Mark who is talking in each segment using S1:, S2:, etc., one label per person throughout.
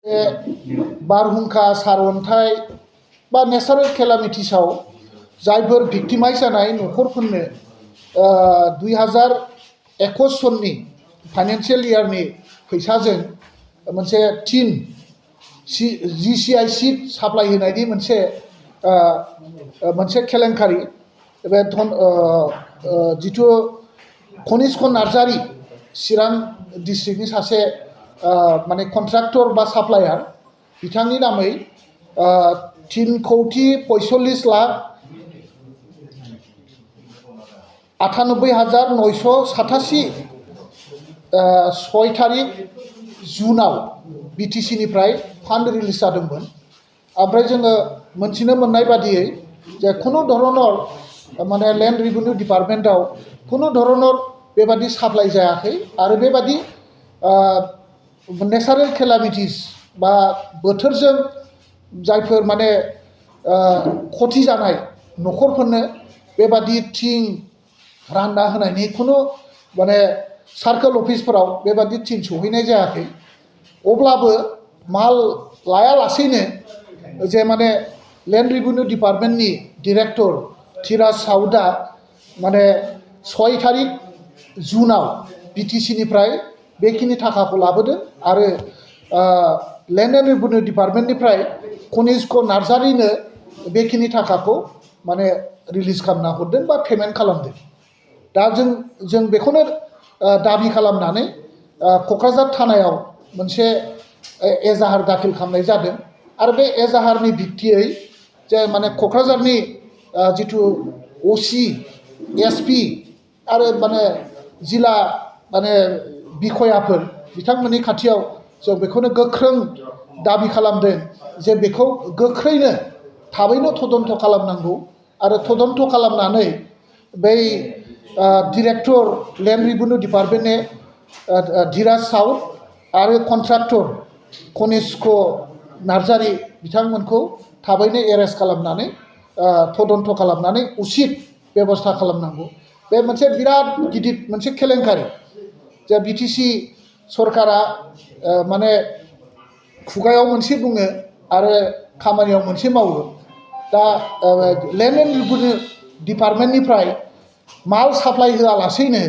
S1: बारहुंखा सारअन्थाइ बा नेचारेल केलामिटिसाव जायफोर भिक्टिमाइज जानाय न'खरफोरनो 2021 सननि फाइनान्सियेल इयारनि फैसाजों मोनसे टिन GCI सीट साप्लाय होनायनि मोनसे केलेंकारि बे जिथु कनिष्क नार्जारि चिरां डिस्ट्रिक्टनि सासे माने कन्ट्राक्टर बा साप्लायार बिथांनि नामै 3,98,987 6 तारिख जुनाव BTC निफ्राय फान्ड रिलिज जादोंमोन। ओमफ्राय जोङो मोनथिनो मोननाय बादियै जे खुनु धरनर माने लेन्ड रेभिनिउ डिपार्टमेन्टआव खुनु धरनर बेबादि साप्लाय जायाखै आरो बेबादि नेचारेल केलामिटिस बा बोथोरजों जायफोर माने खथि जानाय न'खरफोरनो बेबादि थिं रानना होनायनि खुनु माने सार्कोल अफिसफोराव बेबादि थिं सौहैनाय जायाखै। अब्लाबो माल लायालासेनो जे माने लेन्ड रेभिनिउ डिपार्टमेन्टनि डिरेक्टर धीराज साउदआ माने 6 तारिख जुनाव BTC निफ्राय बेखिनि थाखाखौ लाबोदों आरो लेन्ड एन्ड रेभिनिउ डिपार्टमेन्टनिफ्राय कनिष्क नार्जारिनो बेखिनि थाखाखौ माने रिलिज खालामना हरदों बा पेमेन्ट खालामदों। दा जों बेखौनो दाबि खालामनानै क'क्राझार थानायाव मोनसे एजाहार दाखिल खालामनाय जादों आरो बे एजाहारनि भित्तियै जे माने क'क्राझारनि जिथु OC SP आरो माने जिल्ला माने बिखयाफोर बिथांमोननि खाथियाव जों बेखौनो गोख्रों दाबि खालामदों जे बेखौ गोख्रैनो थाबैनो तदन्त खालामनांगौ आरो तदन्त खालामनानै बै डिरेक्टर लेन्ड रेभिनिउ डिपार्टमेन्टनि धीराज साउद आरो कन्ट्राक्टर कनिष्क नार्जारि बिथांमोनखौ थाबैनो एरेस्ट खालामनानै तदन्त खालामनानै उचित बेबस्था खालामनांगौ। बे मोनसे बिराद गिदिर मोनसे केलेंकारि जे BTC सरकारा माने खुगायाव मोनसे बुङो आरो खामानियाव मोनसे मावो। दा लेन्ड एन्ड रेभिनिउ डिपार्टमेन्टनिफ्राय माल साप्लाय होआलासेनो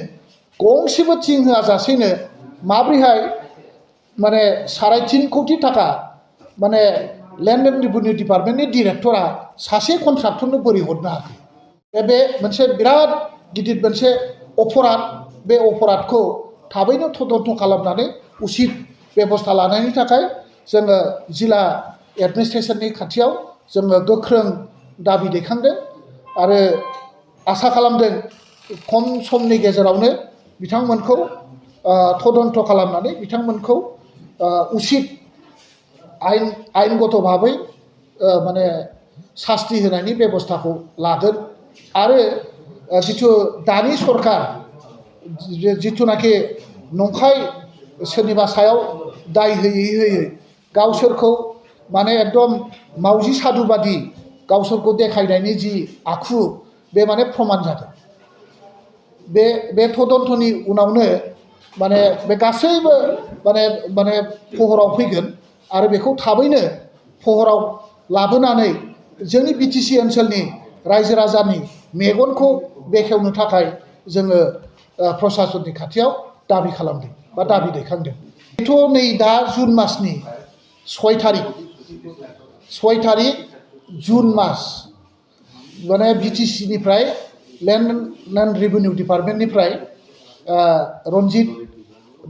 S1: गंसेबो थिं होआजासेनो माब्रैहाय माने 3.5 कोटि थाखा माने लेन्ड एन्ड रेभिनिउ डिपार्टमेन्टनि डिरेक्टरा सासे कन्ट्राक्टरनो बोरै हरनो हाखो? बे मोनसे बिराद गिदिर मोनसे अपराध। बे अपराधखौ थाबैनो तदन्त खालामनानै उचित बेबस्था लानायनि थाखाय जोङो जिल्ला एडमिनिस्ट्रेसननि खाथियाव जोङो गोख्रों दाबि दैखांदों आरो आसा खालामदों खम समनि गेजेरावनो बिथांमोनखौ तदन्त खालामनानै बिथांमोनखौ उचित आयेनगत भाबै माने सास्ति होनायनि बेबस्थाखौ लागोन आरो जिथु दानि सरकार जिथुनाखि नंखाय सोरनिबा सायाव दाय होयै गावसोरखौ माने एकदम मावजि साधु बादि गावसोरखौ देखायनायनि जि आखु बे माने प्रमान जादों। बे तदन्तनि उनावनो माने बे गासैबो माने फहराव फैगोन आरो बेखौ थाबैनो फहराव लाबोनानै जोंनि BTC ओनसोलनि रायजो राजानि मेगनखौ बेखेवनो थाखाय जोङो प्रसासननि खाथियाव दाबि खालामदों बा दाबि दैखांदों। बेथ' नै दा जुन मासनि 6 तारिख जुन मास माने BTC निफ्राय लेन्ड एन्ड रेभिनिउ डिपार्टमेन्टनिफ्राय रन्जित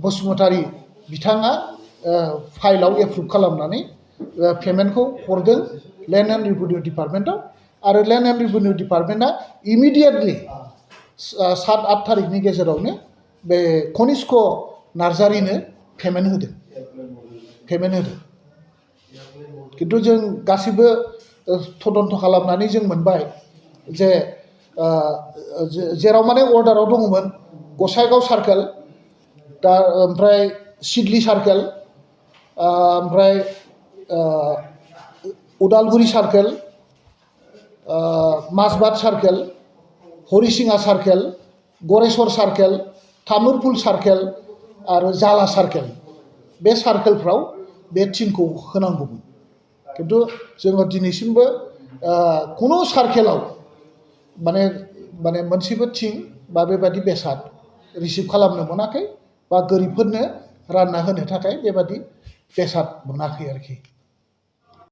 S1: बसुमतारी बिथाङा फाइलाव एप्रुभ खालामनानै पेमेन्टखौ हरदों लेन्ड एन्ड रेभिनिउ डिपार्टमेन्टआव आरो लेन्ड एन्ड रेभिनिउ डिपार्टमेन्टआ इमिडियेटलि 7-8 तारिखनि गेजेरावनो बे कनिष्क नार्जारिनो पेमेन्ट होदों। खिन्थु जों गासिबो तदन्त खालामनानै जों मोनबाय जे जेराव माने अर्डाराव दङमोन गसाइगाव सार्केल दा ओमफ्राय सिडली सार्केल ओमफ्राय Udalguri circle Mazbat circle Harisinga circle Goreswar circle Tamulpur circle आरो जाला सार्केल बे सार्केलफ्राव बे थिंखौ होनांगौमोन खिन्थु जोङो दिनैसिमबो खुनु सार्केलाव माने माने मोनसेबो थिं बा बेबादि बेसाद रिसिभ खालामनो मोनाखै बा गोरिबफोरनो रानना होनो थाखाय बेबादि बेसाद मोनाखै आरोखि